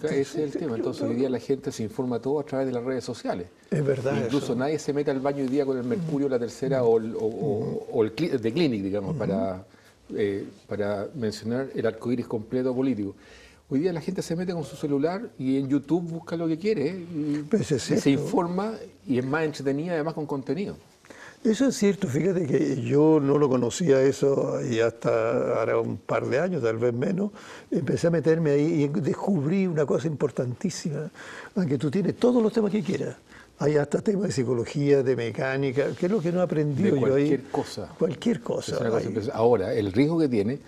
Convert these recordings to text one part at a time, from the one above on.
ese es el tema. Entonces hoy día la gente se informa todo a través de las redes sociales. Es verdad. Incluso eso. nadie se mete al baño hoy día con el Mercurio, la Tercera o el The Clinic, digamos, para mencionar el arcoíris completo político. Hoy día la gente se mete con su celular y en YouTube busca lo que quiere, y Pues es se cierto. informa y es más entretenida, además con contenido. Eso es cierto, fíjate que yo no lo conocía eso y hasta ahora un par de años, tal vez menos, empecé a meterme ahí y descubrí una cosa importantísima, que tú tienes todos los temas que quieras. Hay hasta temas de psicología, de mecánica, que es lo que no he aprendido De yo ahí. cualquier cosa. Cualquier Es cosa. una cosa impresionante. Ahora, el riesgo que tiene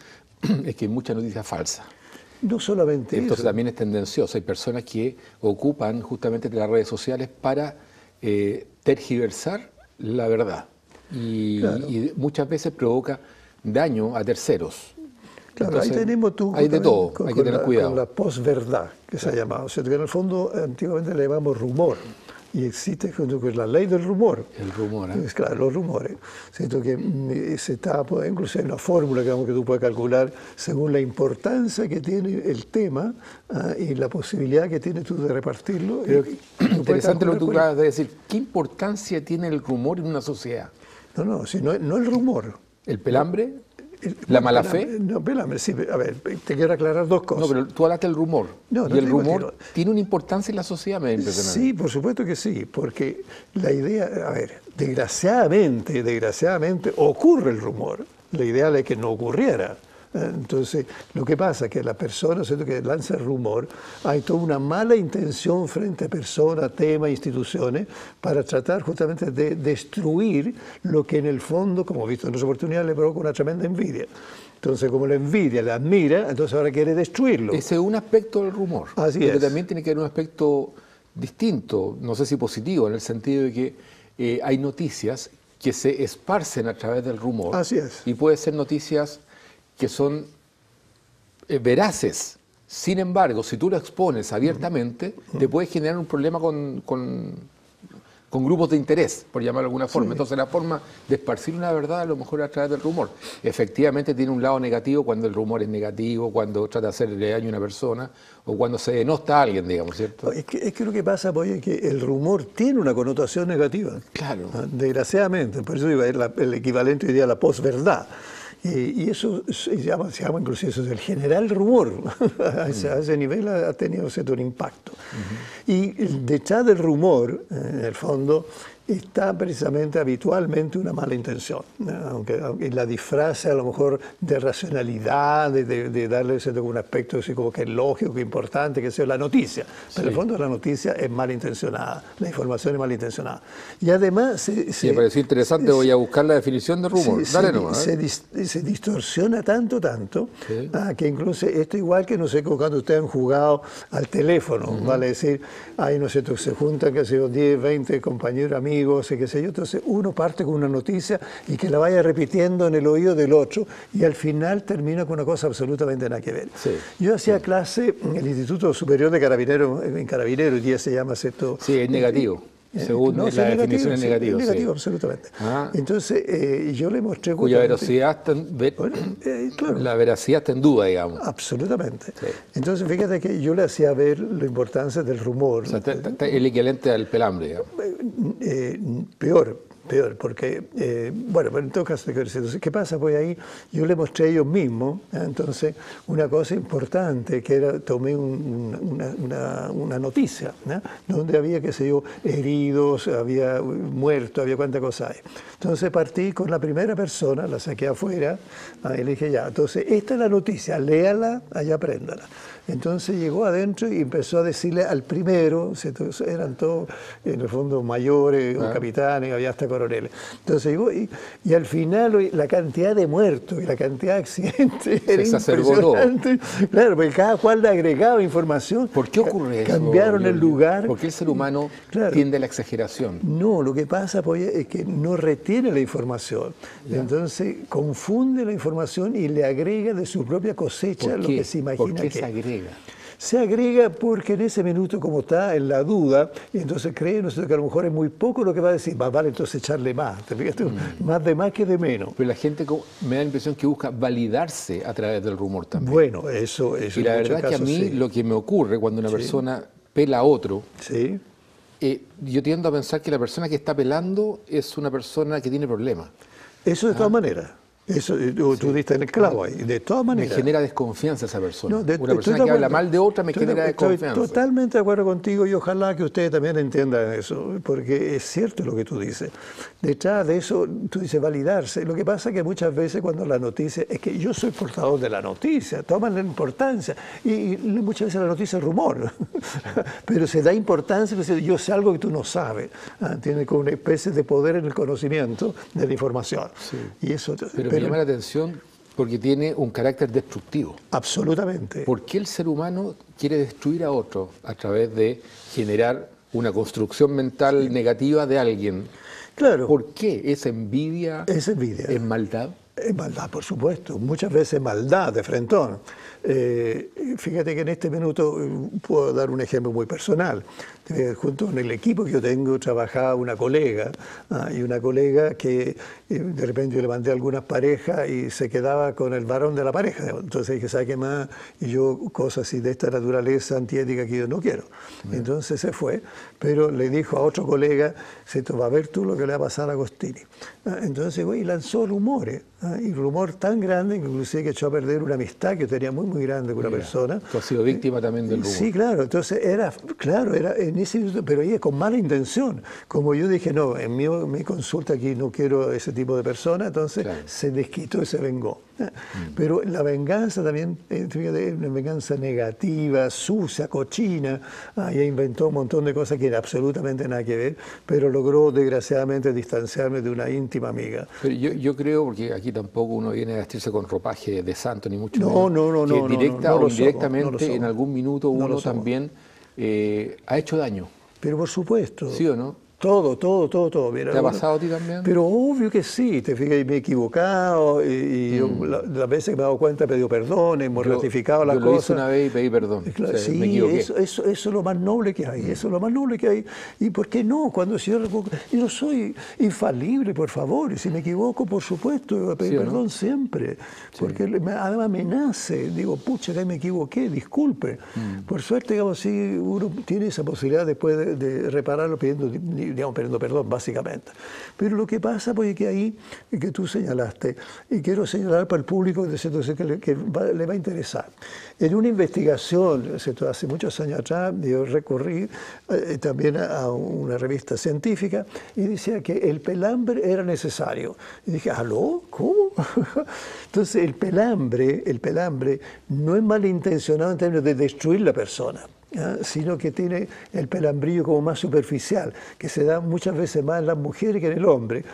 es que hay mucha noticia falsa. No solamente Entonces eso. también es tendencioso. Hay personas que ocupan justamente las redes sociales para tergiversar la verdad. Claro. Y muchas veces provoca daño a terceros. Claro, Entonces, ahí tenemos tú. hay de todo, hay que tener cuidado. Con la posverdad, que se ha llamado. O sea, que en el fondo, antiguamente le llamamos rumor. Y existe junto con la ley del rumor. El rumor, ¿eh? Es claro, los rumores. Siento que se está, incluso hay una fórmula que tú puedes calcular según la importancia que tiene el tema y la posibilidad que tienes tú de repartirlo. Pero interesante lo que tú calcular acabas de decir. ¿Qué importancia tiene el rumor en una sociedad? No, si no el rumor. ¿El pelambre? ¿La mala fe? No, pelambre, sí. A ver, te quiero aclarar dos cosas. No, pero tú hablaste del rumor. No, no y el digo rumor que tiene una importancia en la sociedad, me impresiona. Sí, por supuesto que sí, porque la idea, a ver, desgraciadamente ocurre el rumor. La idea es que no ocurriera. Entonces, lo que pasa es que la persona, ¿cierto?, que lanza el rumor, hay toda una mala intención frente a personas, temas, instituciones, para tratar justamente de destruir lo que en el fondo, como he visto en otras oportunidades, le provoca una tremenda envidia. Entonces, como la envidia la admira, entonces ahora quiere destruirlo. Ese es un aspecto del rumor. Así pero es. también tiene que haber un aspecto distinto, no sé si positivo, en el sentido de que hay noticias que se esparcen a través del rumor. Así es. Y puede ser noticias que son veraces. Sin embargo, si tú lo expones abiertamente, te puede generar un problema con grupos de interés, por llamarlo de alguna forma. Sí. Entonces la forma de esparcir una verdad a lo mejor es a través del rumor. Efectivamente tiene un lado negativo cuando el rumor es negativo, cuando trata de hacerle daño a una persona o cuando se denosta a alguien, digamos, ¿cierto? Es que lo que pasa, pues, es que el rumor tiene una connotación negativa. Claro. Desgraciadamente, por eso digo, es el equivalente hoy día a la posverdad. Y eso se llama inclusive eso es el general rumor. A ese nivel ha tenido cierto un impacto. Y detrás del rumor, en el fondo, está precisamente habitualmente una mala intención, aunque la disfrace a lo mejor de racionalidad, de darle un aspecto así como que es lógico, que es importante, que sea la noticia. Pero en el fondo la noticia es malintencionada, la información es malintencionada. Y además... me pareció interesante, voy a buscar la definición de rumor. Dale nomás. Se distorsiona tanto, sí, que incluso esto igual que, no sé, cuando ustedes han jugado al teléfono, vale decir, hay, no sé, se juntan, qué sé yo, 10, 20 compañeros, amigos, qué sé yo, entonces uno parte con una noticia y que la vaya repitiendo en el oído del otro y al final termina con una cosa absolutamente nada que ver. Sí, yo hacía clase en el Instituto Superior de Carabineros, en Carabineros, hoy día se llama esto. Sí, es negativo. Según la definición es negativo. Es negativo, sí. absolutamente. Entonces, yo le mostré... Cuya veracidad claro. La veracidad está en duda, digamos. Absolutamente. Sí. Entonces, fíjate que yo le hacía ver la importancia del rumor. O sea, el equivalente al pelambre, digamos. Peor, porque, bueno, en todo caso, entonces, ¿qué pasa? Pues ahí yo le mostré a ellos mismos, entonces, una cosa importante, que era, tomé una noticia, donde había, qué sé yo, heridos, había muertos, había cuánta cosa hay. Entonces partí con la primera persona, la saqué afuera, y le dije, ya, entonces, esta es la noticia, léala, allá apréndala. Entonces llegó adentro y empezó a decirle al primero, eran todos en el fondo mayores, o capitanes, había hasta coroneles. Entonces llegó y al final la cantidad de muertos y la cantidad de accidentes era impresionante. Claro, porque cada cual le agregaba información. ¿Por qué ocurre eso? Cambiaron el lugar. ¿Por qué el ser humano tiende a la exageración? No, lo que pasa pues, es que no retiene la información. Entonces confunde la información y le agrega de su propia cosecha lo que se imagina. ¿Por qué se agrega? Se agrega porque en ese minuto, como está en la duda, entonces cree, no sé, que a lo mejor es muy poco lo que va a decir. Vale, entonces echarle más, ¿te fijas tú? Más de más que de menos. Pero la gente me da la impresión que busca validarse a través del rumor también. Bueno, eso y la verdad que a mí lo que me ocurre cuando una persona pela a otro, yo tiendo a pensar que la persona que está pelando es una persona que tiene problemas. Eso de todas maneras. Eso, tú diste en el clavo ahí, de todas maneras. Me genera desconfianza esa persona. No, una persona que habla mal de otra me genera desconfianza. Estoy totalmente de acuerdo contigo y ojalá que ustedes también entiendan eso, porque es cierto lo que tú dices. Detrás de eso, tú dices validarse. Lo que pasa es que muchas veces cuando la noticia, es que yo soy portador de la noticia, toman la importancia, y muchas veces la noticia es rumor, pero se da importancia, pues yo sé algo que tú no sabes, tiene como una especie de poder en el conocimiento de la información. Sí. Y eso, pero me llama la atención porque tiene un carácter destructivo. Absolutamente. ¿Por qué el ser humano quiere destruir a otro a través de generar una construcción mental negativa de alguien? Claro. ¿Por qué? ¿Es envidia? Es envidia. ¿Es maldad? Es maldad, por supuesto. Muchas veces maldad de frentón. Fíjate que en este minuto puedo dar un ejemplo muy personal. Junto con el equipo que yo tengo trabajaba una colega, y una colega que de repente yo le mandé a algunas parejas y se quedaba con el varón de la pareja. Entonces dije, ¿sabe qué más? Y yo cosas así de esta naturaleza antiética que yo no quiero. Entonces se fue, pero le dijo a otro colega, va a ver tú lo que le va a pasar a Agostini. Entonces y lanzó rumores, y rumor tan grande que inclusive que echó a perder una amistad que tenía muy grande con una persona. Tú has sido víctima también del rumor. Sí, claro. Entonces era en ese minuto, pero ella con mala intención. Como yo dije, no, en mi consulta aquí no quiero ese tipo de persona, entonces se desquitó y se vengó. Pero la venganza también, fíjate, una venganza negativa, sucia, cochina. Ella inventó un montón de cosas que eran absolutamente nada que ver, pero logró desgraciadamente distanciarme de una íntima amiga. Pero yo creo, porque aquí tampoco uno viene a vestirse con ropaje de santo, ni mucho menos. No, que directa o indirectamente somos. En algún minuto uno también ha hecho daño. Pero por supuesto. ¿Sí o no? Todo. Mira, ¿Te ha pasado a ti también? Pero obvio que sí, te fijas, y me he equivocado, y yo, las veces que me he dado cuenta he pedido perdón, hemos ratificado las cosas. Yo lo hice una vez y pedí perdón. Claro, sí, me equivoqué. Eso es lo más noble que hay, eso es lo más noble que hay. ¿Y por qué no? Cuando yo no soy infalible, por favor, y si me equivoco, por supuesto, voy a pedir perdón siempre, porque además me nace, digo, pucha, que me equivoqué, disculpe. Por suerte, digamos, sí, uno tiene esa posibilidad después de repararlo pidiendo perdón, básicamente. Pero lo que pasa, pues, es que ahí, que tú señalaste, y quiero señalar para el público que le va a interesar. En una investigación, hace muchos años atrás, yo recorrí también a una revista científica y decía que el pelambre era necesario. Y dije, ¿aló? ¿Cómo? Entonces, el pelambre no es malintencionado en términos de destruir la persona, sino que tiene el pelambrillo como más superficial, que se da muchas veces más en las mujeres que en el hombre.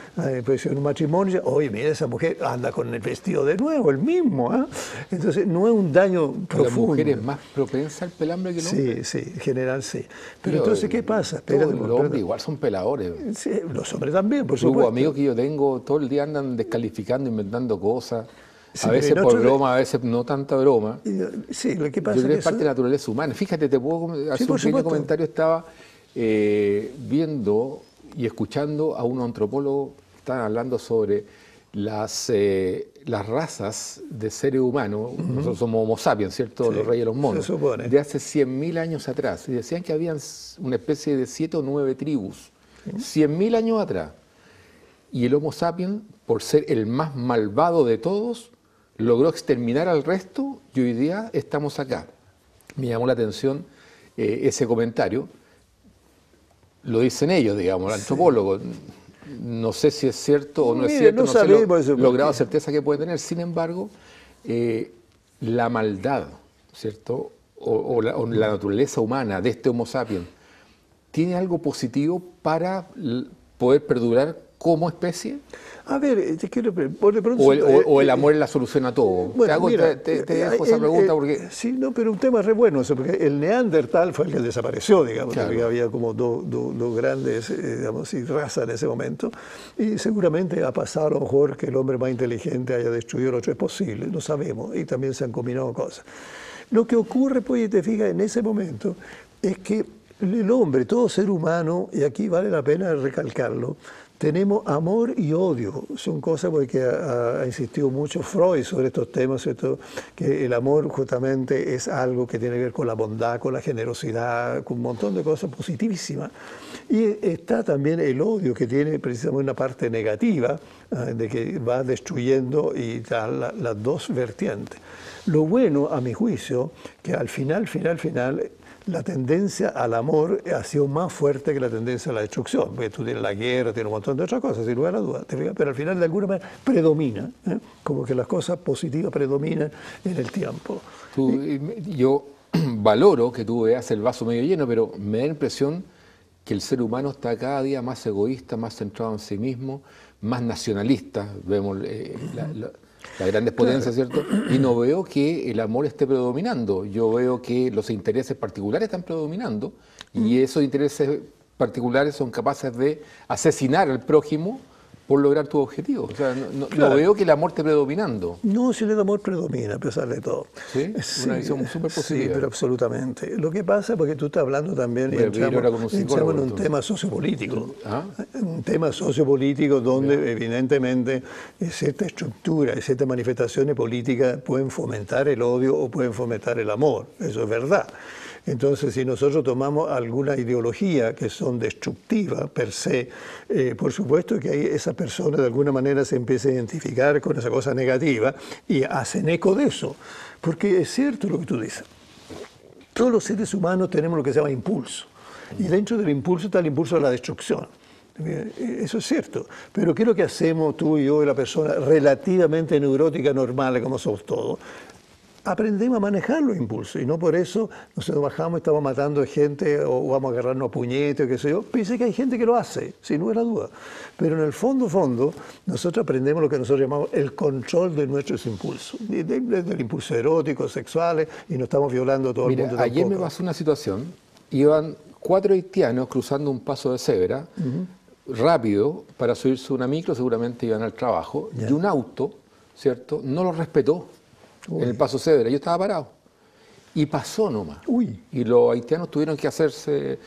Pues en un matrimonio, oye, mira, esa mujer anda con el vestido de nuevo, el mismo. Entonces no es un daño profundo. ¿La mujer es más propensa al pelambre que el hombre? Sí, en general sí. Pero entonces, ¿qué pasa? Los hombres igual son peladores. Sí, los hombres también, por supuesto. supuesto. Amigos que yo tengo, todo el día andan descalificando, inventando cosas. A veces por broma, a veces no tanta broma. Sí, lo que pasa yo creo que es parte de la naturaleza humana. Fíjate, te puedo hacer un pequeño comentario. Estaba viendo y escuchando a un antropólogo que estaban hablando sobre las razas de seres humanos. Nosotros somos Homo sapiens, ¿cierto? Los reyes de los monos. Se supone. De hace 100.000 años atrás. Y decían que habían una especie de 7 o 9 tribus. 100.000 años atrás. Y el Homo sapiens, por ser el más malvado de todos, logró exterminar al resto y hoy día estamos acá. Me llamó la atención ese comentario. Lo dicen ellos, digamos, el antropólogo. No sé si es cierto o no es cierto, no sé lo grado de certeza que puede tener. Sin embargo, la maldad, ¿cierto? O la naturaleza humana de este Homo sapiens tiene algo positivo para poder perdurar como especie. A ver, te quiero preguntar. O el amor es la solución a todo. Bueno, te dejo esa pregunta porque... Sí, no, pero un tema re bueno eso, porque el Neandertal fue el que desapareció, digamos, porque había como dos grandes, digamos, razas en ese momento, y seguramente ha pasado a lo mejor que el hombre más inteligente haya destruido el otro, es posible, no sabemos, y también se han combinado cosas. Lo que ocurre, pues, te fijas, en ese momento, es que el hombre, todo ser humano, y aquí vale la pena recalcarlo, tenemos amor y odio. Son cosas porque ha insistido mucho Freud sobre estos temas, ¿cierto? Que el amor justamente es algo que tiene que ver con la bondad, con la generosidad, con un montón de cosas positivísimas. Y está también el odio, que tiene precisamente una parte negativa, de que va destruyendo y da las dos vertientes. Lo bueno, a mi juicio, que al final, la tendencia al amor ha sido más fuerte que la tendencia a la destrucción, porque tú tienes la guerra, tienes un montón de otras cosas, sin lugar a dudas, pero al final de alguna manera predomina, como que las cosas positivas predominan en el tiempo. Yo valoro que tú veas el vaso medio lleno, pero me da la impresión que el ser humano está cada día más egoísta, más centrado en sí mismo, más nacionalista, vemos las grandes potencias, ¿cierto? Y no veo que el amor esté predominando. Yo veo que los intereses particulares están predominando y esos intereses particulares son capaces de asesinar al prójimo por lograr tu objetivo. O sea, no veo que el amor esté predominando. No, si el amor predomina a pesar de todo. ¿Sí? Una visión súper positiva. Sí, pero absolutamente. Lo que pasa es porque tú estás hablando también, entramos en un tema sociopolítico. ¿Ah? Un tema sociopolítico donde evidentemente cierta estructura y ciertas manifestaciones políticas pueden fomentar el odio o pueden fomentar el amor. Eso es verdad. Entonces, si nosotros tomamos alguna ideología que son destructivas per se, por supuesto que ahí esa persona de alguna manera se empieza a identificar con esa cosa negativa y hacen eco de eso. Porque es cierto lo que tú dices. Todos los seres humanos tenemos lo que se llama impulso. Y dentro del impulso está el impulso de la destrucción. Eso es cierto. Pero ¿qué es lo que hacemos tú y yo y la persona relativamente neurótica, normal, como somos todos? Aprendemos a manejar los impulsos y no por eso nos bajamos y estamos matando gente o vamos a agarrarnos a puñetes o qué sé yo. Pensé que hay gente que lo hace, sin lugar a duda. Pero en el fondo, nosotros aprendemos lo que nosotros llamamos el control de nuestros impulsos, del impulso erótico, sexuales, y no estamos violando a todo el mundo tampoco. Ayer me pasó una situación, iban 4 haitianos cruzando un paso de cebra, rápido, para subirse a una micro, seguramente iban al trabajo, y un auto, ¿cierto?, no los respetó. En el paso cebra, yo estaba parado y pasó nomás. Y los haitianos tuvieron que hacerse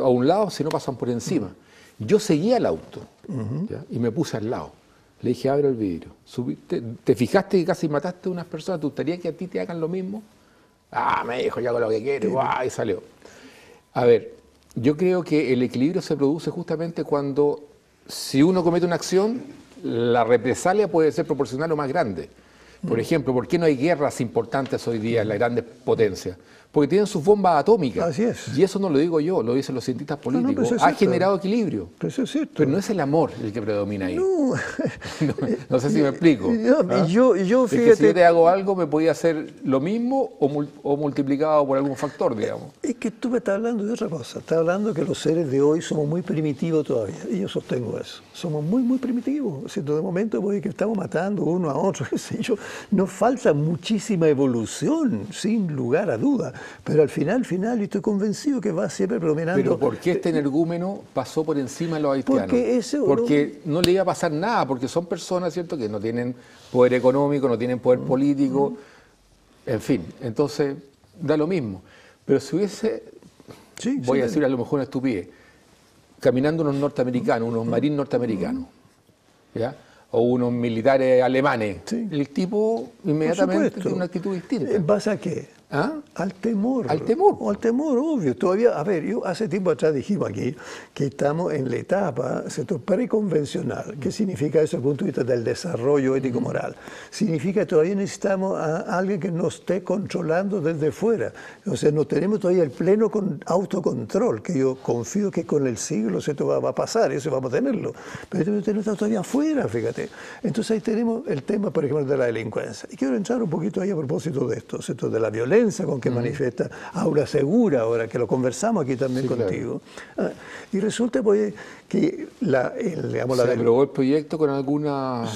a un lado, si no pasan por encima. Yo seguía el auto y me puse al lado. Le dije, abre el vidrio. ¿Te fijaste que casi mataste a unas personas? ¿Te gustaría que a ti te hagan lo mismo? Ah, me dijo, yo hago lo que quiero, y salió. A ver, yo creo que el equilibrio se produce justamente cuando, si uno comete una acción, la represalia puede ser proporcional o más grande. Por ejemplo, ¿por qué no hay guerras importantes hoy día en las grandes potencias? Porque tienen sus bombas atómicas. Así es. Y eso no lo digo yo, lo dicen los cientistas políticos. No, ha generado equilibrio. Pero eso es cierto. Pero no es el amor el que predomina ahí. No, no sé si me explico. Yo fíjate... Es que si yo te hago algo, me podía hacer lo mismo o multiplicado por algún factor, digamos. Es que tú me estás hablando de otra cosa. Estás hablando que los seres de hoy somos muy primitivos todavía. Y yo sostengo eso. Somos muy primitivos. De momento que estamos matando uno a otro, qué sé yo. Nos falta muchísima evolución, sin lugar a duda. Pero al final, yo estoy convencido que va siempre predominando. Pero ¿por qué este energúmeno pasó por encima de los haitianos? Porque no le iba a pasar nada, porque son personas, ¿cierto?, que no tienen poder económico, no tienen poder político, en fin, entonces da lo mismo. Pero si hubiese, voy a decir a lo mejor una estupidez, caminando unos norteamericanos, unos marines norteamericanos, ¿ya?, o unos militares alemanes, el tipo inmediatamente tiene una actitud distinta. ¿En base a qué? ¿Ah? Al temor. Al temor. O al temor, obvio. Todavía, a ver, yo hace tiempo atrás dijimos aquí que estamos en la etapa preconvencional. ¿Qué significa eso desde el punto de vista del desarrollo ético-moral? Significa que todavía necesitamos a alguien que nos esté controlando desde fuera. O sea, no tenemos todavía el pleno autocontrol, que yo confío que con el siglo esto va a pasar, eso vamos a tenerlo. Pero tenemos todavía afuera, fíjate. Entonces ahí tenemos el tema, por ejemplo, de la delincuencia. Y quiero entrar un poquito ahí a propósito de esto, ¿cierto?, de la violencia con que manifiesta Aura Segura, ahora que lo conversamos aquí también contigo. Claro. Y resulta pues, que se aprobó el proyecto con algunos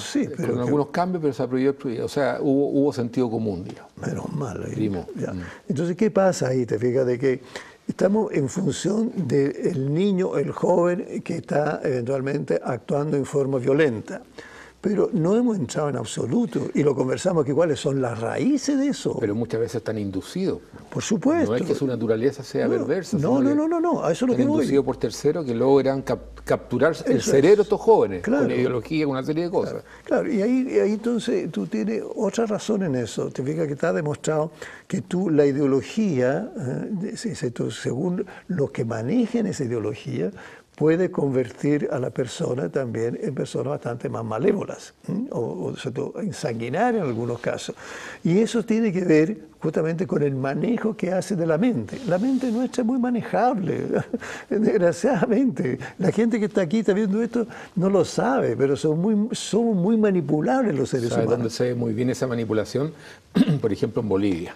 cambios, pero se aprobó el proyecto. O sea, hubo sentido común, digamos. Menos mal. Entonces, ¿qué pasa ahí? Te fijas de que estamos en función del niño, el joven, que está eventualmente actuando en forma violenta. Pero no hemos entrado en absoluto y lo conversamos que cuáles son las raíces de eso. Pero muchas veces están inducidos. Por supuesto. No es que su naturaleza sea perversa. No, a eso es lo que voy. Inducidos por terceros que logran capturar el cerebro de estos jóvenes, claro, con ideología, con una serie de cosas. Claro, y ahí entonces tú tienes otra razón en eso. Te fijas que está demostrado que la ideología, según los que manejan esa ideología, puede convertir a la persona también en personas bastante más malévolas o sanguinarias en algunos casos. Y eso tiene que ver justamente con el manejo que hace de la mente. La mente nuestra es muy manejable, desgraciadamente. La gente que está aquí, está viendo esto, no lo sabe, pero somos muy manipulables los seres humanos. ¿Sabes dónde se ve muy bien esa manipulación? Por ejemplo, en Bolivia.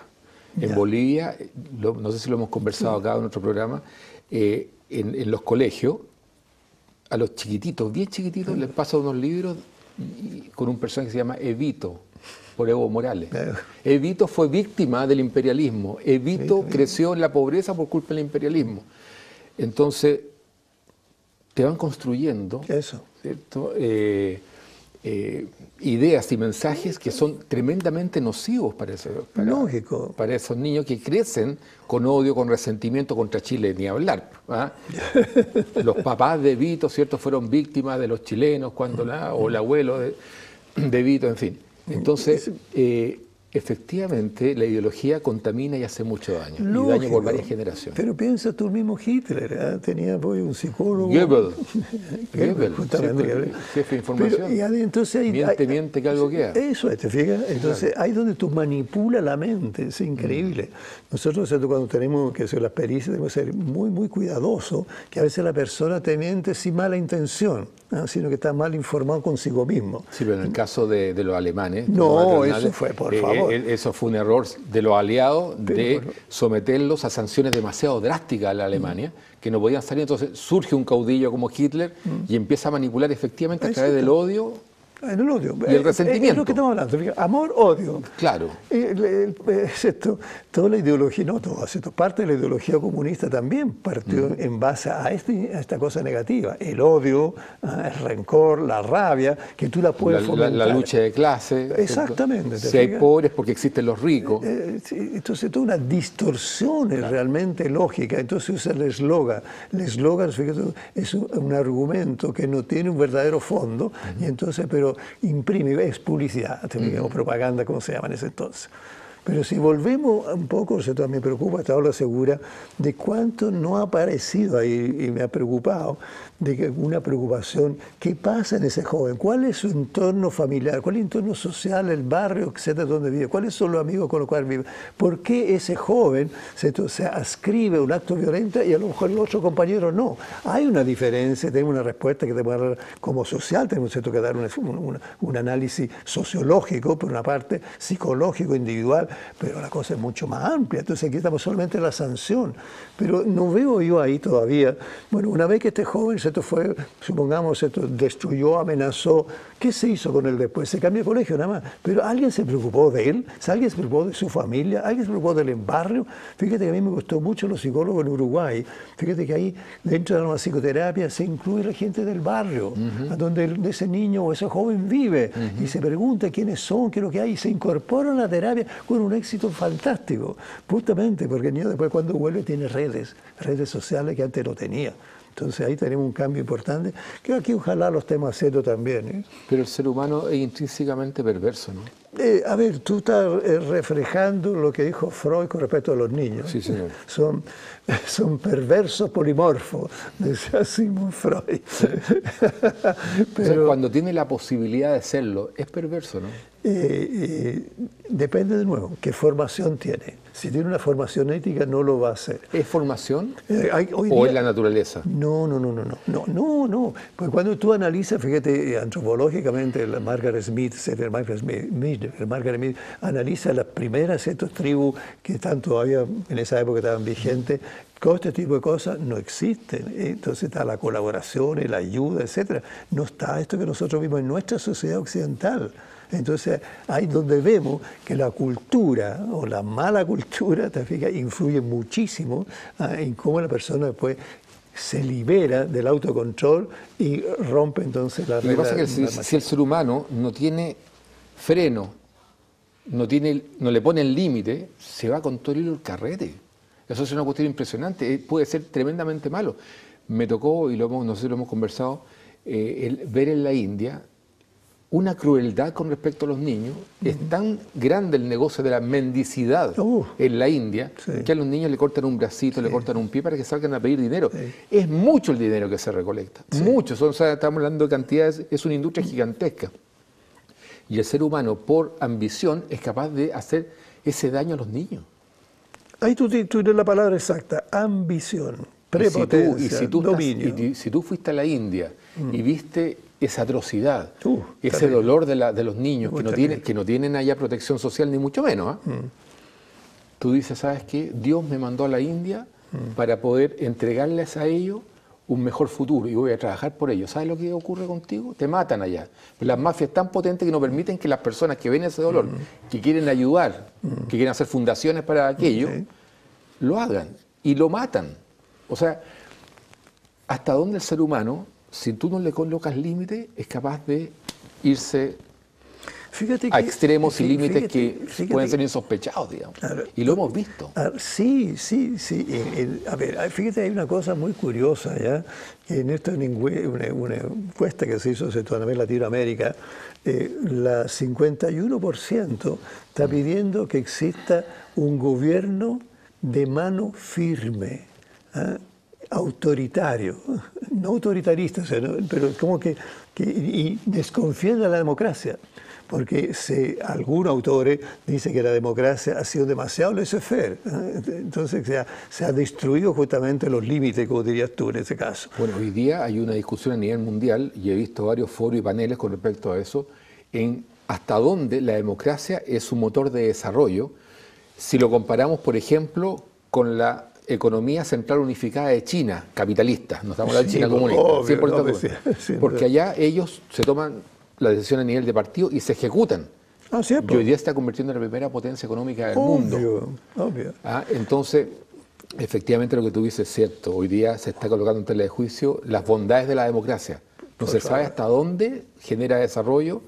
En Bolivia, no sé si lo hemos conversado acá en otro programa, en los colegios, a los chiquititos, bien chiquititos, les pasan unos libros con un personaje que se llama Evito, por Evo Morales. Evito fue víctima del imperialismo. Evito creció en la pobreza por culpa del imperialismo. Entonces, te van construyendo ¿cierto? Ideas y mensajes que son tremendamente nocivos para esos niños que crecen con odio, con resentimiento contra Chile, ni hablar. ¿Ah? Los papás de Vito, ¿cierto?, fueron víctimas de los chilenos o el abuelo de Vito, en fin. Entonces, efectivamente, la ideología contamina y hace mucho daño. Y daño por varias generaciones. Pero piensa tú mismo Hitler, tenía un psicólogo. Goebbels, justamente. Jefe de información. Pero, entonces miente que algo queda. Eso es, ¿te fijas? Entonces, ahí donde tú manipulas la mente, es increíble. Nosotros, ¿cierto?, cuando tenemos que hacer las pericias, tenemos que ser muy, muy cuidadosos, que a veces la persona te miente sin mala intención, sino que está mal informado consigo mismo. Sí, pero en el caso de los alemanes... No, eso fue, por favor. Eso fue un error de los aliados de someterlos a sanciones demasiado drásticas a la Alemania, que no podían salir. Entonces surge un caudillo como Hitler y empieza a manipular efectivamente a través del odio. En el odio. Y el resentimiento. Es lo que estamos hablando. Amor, odio. Claro. Toda la ideología, no toda, parte de la ideología comunista también partió en base a esta cosa negativa. El odio, el rencor, la rabia, que tú la puedes fomentar. La lucha de clase. Exactamente. Si hay pobres porque existen los ricos. Entonces, toda una distorsión realmente lógica. Entonces usa el eslogan. El eslogan es un argumento que no tiene un verdadero fondo, y entonces, pero imprime, es publicidad, o propaganda, como se llama en ese entonces. Pero si volvemos un poco, me preocupa, esta ola segura, de cuánto no ha aparecido ahí, y me ha preocupado, de que una preocupación, ¿qué pasa en ese joven? ¿Cuál es su entorno familiar? ¿Cuál es el entorno social, el barrio, etcétera, donde vive? ¿Cuáles son los amigos con los cuales vive? ¿Por qué ese joven se ascribe a un acto violento y a lo mejor el otro compañero no? Hay una diferencia, tenemos una respuesta que tenemos que dar como social, tenemos que dar un análisis sociológico, por una parte, psicológico, individual, pero la cosa es mucho más amplia. Entonces aquí estamos solamente en la sanción. Pero no veo yo ahí todavía, bueno, una vez que este joven fue, supongamos, destruyó, amenazó, ¿qué se hizo con él después? Se cambió de colegio nada más. Pero ¿alguien se preocupó de él? ¿Alguien se preocupó de su familia? ¿Alguien se preocupó del barrio? Fíjate que a mí me gustó mucho los psicólogos en Uruguay. Fíjate que ahí, dentro de la psicoterapia, se incluye la gente del barrio, a donde ese niño o ese joven vive, y se pregunta quiénes son, qué es lo que hay, y se incorpora a la terapia con un éxito fantástico. Justamente porque el niño después, cuando vuelve, tiene redes sociales que antes no tenía. Entonces ahí tenemos un cambio importante, que aquí ojalá lo estemos haciendo también. Pero el ser humano es intrínsecamente perverso, ¿no? A ver, tú estás reflejando lo que dijo Freud con respecto a los niños. Sí, señor. Son perversos polimorfos, decía Sigmund Freud. Sí. Pero, o sea, cuando tiene la posibilidad de serlo, es perverso, ¿no? Depende de nuevo, qué formación tiene. Si tiene una formación ética, no lo va a hacer. ¿Es formación o es la naturaleza? No. Pues cuando tú analizas, fíjate, antropológicamente, Margaret Smith analiza las primeras tribus que están todavía en esa época estaban vigentes. Todo este tipo de cosas no existen. Entonces está la colaboración, la ayuda, etc. No está esto que nosotros vimos en nuestra sociedad occidental. Entonces, ahí donde vemos que la cultura o la mala cultura, te fijas, influye muchísimo en cómo la persona después se libera del autocontrol y rompe entonces la Lo que regla. pasa es que si el ser humano no tiene freno, no le pone el límite, se va con todo el hilo del carrete. Eso es una cuestión impresionante, puede ser tremendamente malo. Me tocó, y nosotros lo hemos conversado, ver en la India una crueldad con respecto a los niños. Es tan grande el negocio de la mendicidad en la India, que a los niños le cortan un bracito, le cortan un pie para que salgan a pedir dinero. Es mucho el dinero que se recolecta, mucho. O sea, estamos hablando de cantidades, es una industria gigantesca. Y el ser humano, por ambición, es capaz de hacer ese daño a los niños. Ahí tú tienes la palabra exacta, ambición, prepotencia, dominio. Si tú fuiste a la India y viste esa atrocidad, ese dolor de los niños que no tienen allá protección social, ni mucho menos, tú dices, ¿sabes qué? Dios me mandó a la India para poder entregarles a ellos un mejor futuro y voy a trabajar por ellos. ¿Sabes lo que ocurre contigo? Te matan allá. Las mafias tan potentes que no permiten que las personas que ven ese dolor, que quieren ayudar, que quieren hacer fundaciones para aquello, lo hagan y lo matan. O sea, ¿hasta dónde el ser humano, si tú no le colocas límites, es capaz de irse a extremos y límites que pueden ser insospechados, digamos? Y lo hemos visto. Sí. A ver, fíjate, hay una cosa muy curiosa, ¿ya? En esta una encuesta que se hizo en toda Latinoamérica, la 51% está pidiendo que exista un gobierno de mano firme, autoritario, no autoritarista, o sea, pero como que y desconfían de la democracia. Porque algunos autores dicen que la democracia ha sido demasiado laissez-faire. Entonces se ha destruido justamente los límites, como dirías tú en ese caso. Bueno, hoy día hay una discusión a nivel mundial, y he visto varios foros y paneles con respecto a eso, en hasta dónde la democracia es un motor de desarrollo, si lo comparamos, por ejemplo, con la economía central unificada de China, capitalista, no estamos hablando de China comunista, porque allá ellos se toman la decisión a nivel de partido y se ejecutan. Y hoy día se está convirtiendo en la primera potencia económica del mundo. Entonces, efectivamente lo que tú dices es cierto. Hoy día se está colocando en tela de juicio las bondades de la democracia. No se sabe hasta dónde genera desarrollo,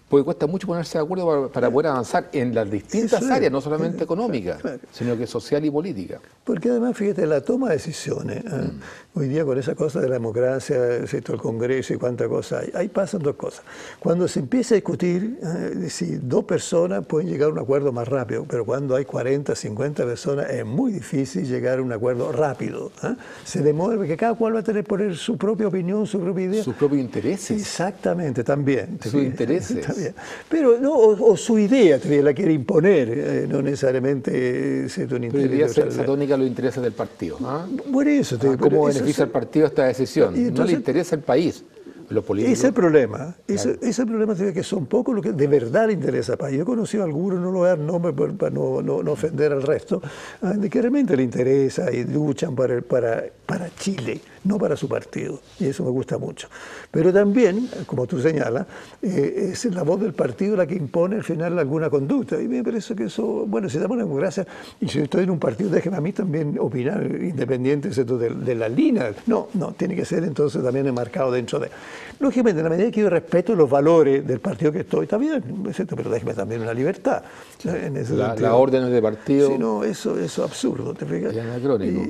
porque cuesta mucho ponerse de acuerdo para poder avanzar en las distintas áreas, no solamente económicas, sino que social y política. Porque además, fíjate, la toma de decisiones, hoy día con esa cosa de la democracia, el Congreso y cuánta cosa hay, ahí pasan dos cosas. Cuando se empieza a discutir, si dos personas pueden llegar a un acuerdo más rápido, pero cuando hay 40, 50 personas es muy difícil llegar a un acuerdo rápido. Se demora porque cada cual va a tener que poner su propia opinión, su propia idea. Sus propios intereses. Exactamente, también. Sus intereses. También. Pero no, o su idea la quiere imponer, no necesariamente un interés. Esa tónica los intereses del partido. Por eso. ¿Cómo beneficia al partido esta decisión? Entonces, no le interesa el país. Los políticos. Ese es el problema. Ese es el problema, que son pocos los que de verdad le interesa al país. Yo he conocido a algunos, no lo voy a dar nombre para no ofender al resto, de que realmente le interesa y luchan para Chile, no para su partido. Y eso me gusta mucho. Pero también, como tú señalas, es la voz del partido la que impone al final alguna conducta. Y me parece que eso, bueno, si damos la democracia, y si estoy en un partido, déjeme a mí también opinar, independiente de la línea. No, tiene que ser entonces también enmarcado dentro de... Lógicamente, en la medida que yo respeto los valores del partido que estoy, está bien, pero déjeme también una libertad. En ese la orden de partido. Sí, no, eso es absurdo, ¿te fijas? Es anacrónico.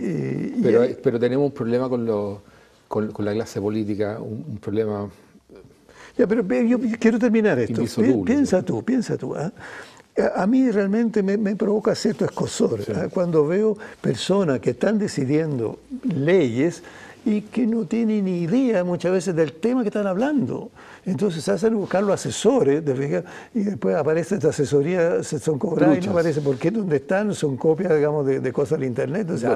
Pero tenemos un problema con la clase política, un problema. Ya, pero yo quiero terminar esto. Piensa tú. A mí realmente me provoca cierto escozor cuando veo personas que están decidiendo leyes y que no tienen ni idea muchas veces del tema que están hablando. Entonces se hacen buscar los asesores, y después aparece esta asesoría, son cobradas y no aparece por qué, dónde están, son copias, digamos, de cosas del internet. Entonces,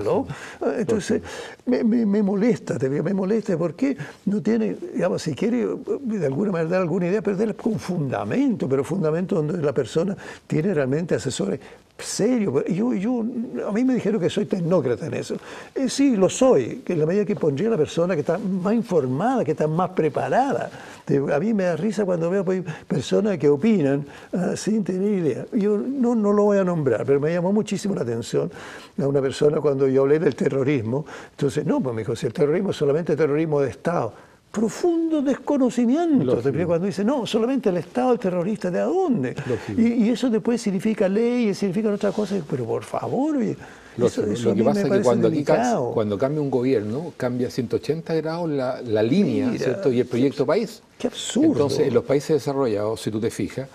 entonces me molesta, me molesta porque no tiene, digamos, si quiere de alguna manera dar alguna idea, pero con fundamento, pero fundamento donde la persona tiene realmente asesores serio. A mí me dijeron que soy tecnócrata en eso. Sí, lo soy, que en la medida que pondría a la persona que está más informada, que está más preparada. A mí me da risa cuando veo pues, personas que opinan sin tener idea. Yo no lo voy a nombrar, pero me llamó muchísimo la atención a una persona cuando yo hablé del terrorismo. Entonces, no, pues me dijo, si el terrorismo es solamente terrorismo de Estado. Profundo desconocimiento. Cuando dice, no, solamente el Estado es terrorista, ¿de a dónde? Y eso después significa ley, significa otra cosa, pero por favor, oye, eso lo que pasa es que cuando cambia un gobierno, cambia 180 grados la línea, ¿cierto? Y el proyecto país. ¡Qué absurdo! Entonces, en los países desarrollados, si tú te fijas,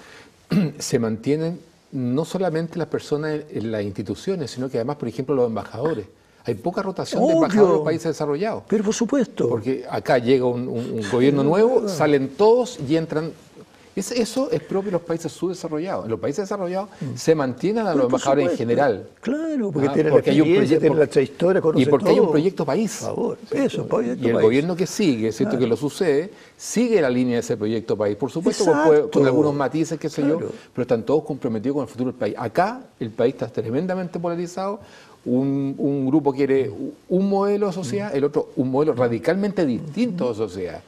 se mantienen no solamente las personas en las instituciones, sino que además, por ejemplo, los embajadores. Hay poca rotación de embajadores en los países desarrollados. Pero por supuesto. Porque acá llega un gobierno nuevo, salen todos y entran. Eso es propio de los países subdesarrollados. En los países desarrollados se mantienen a los embajadores en general. Claro, porque tienen la trayectoria, y porque hay un proyecto país. Por favor, eso, proyecto y el país. Gobierno que sigue, ¿cierto? Que lo sucede, sigue la línea de ese proyecto país. Por supuesto, con algunos matices, qué sé yo, pero están todos comprometidos con el futuro del país. Acá el país está tremendamente polarizado. Un grupo quiere un modelo de sociedad, el otro un modelo radicalmente distinto de sociedad.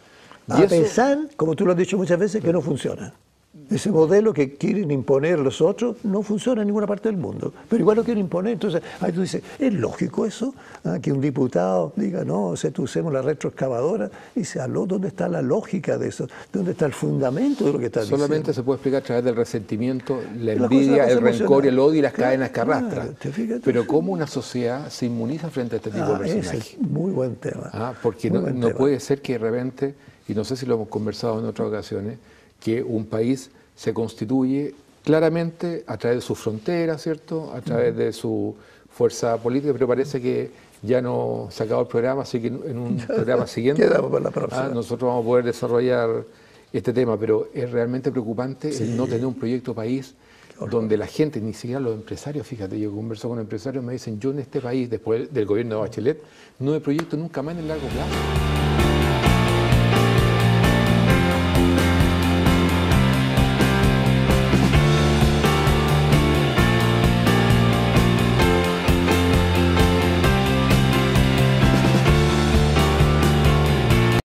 A pesar, como tú lo has dicho muchas veces, que no funciona. Ese modelo que quieren imponer los otros no funciona en ninguna parte del mundo, pero igual lo quieren imponer. Entonces, ahí tú dices, ¿es lógico eso? Que un diputado diga, no, usemos la retroexcavadora. Y dice, aló, ¿dónde está la lógica de eso? ¿Dónde está el fundamento de lo que está diciendo? Solamente se puede explicar a través del resentimiento, la envidia, el rencor, el odio y las cadenas que arrastra. Pero ¿cómo una sociedad se inmuniza frente a este tipo de personajes? Ese es muy buen tema. Porque no puede ser que de repente, y no sé si lo hemos conversado en otras ocasiones, que un país se constituye claramente a través de sus fronteras, ¿cierto? A través de su fuerza política, pero parece que ya no se acabó el programa, así que en un programa siguiente nosotros vamos a poder desarrollar este tema, pero es realmente preocupante el no tener un proyecto país donde la gente, ni siquiera los empresarios, fíjate, yo converso con empresarios, me dicen, yo en este país, después del gobierno de Bachelet, no me proyecto nunca más en el largo plazo.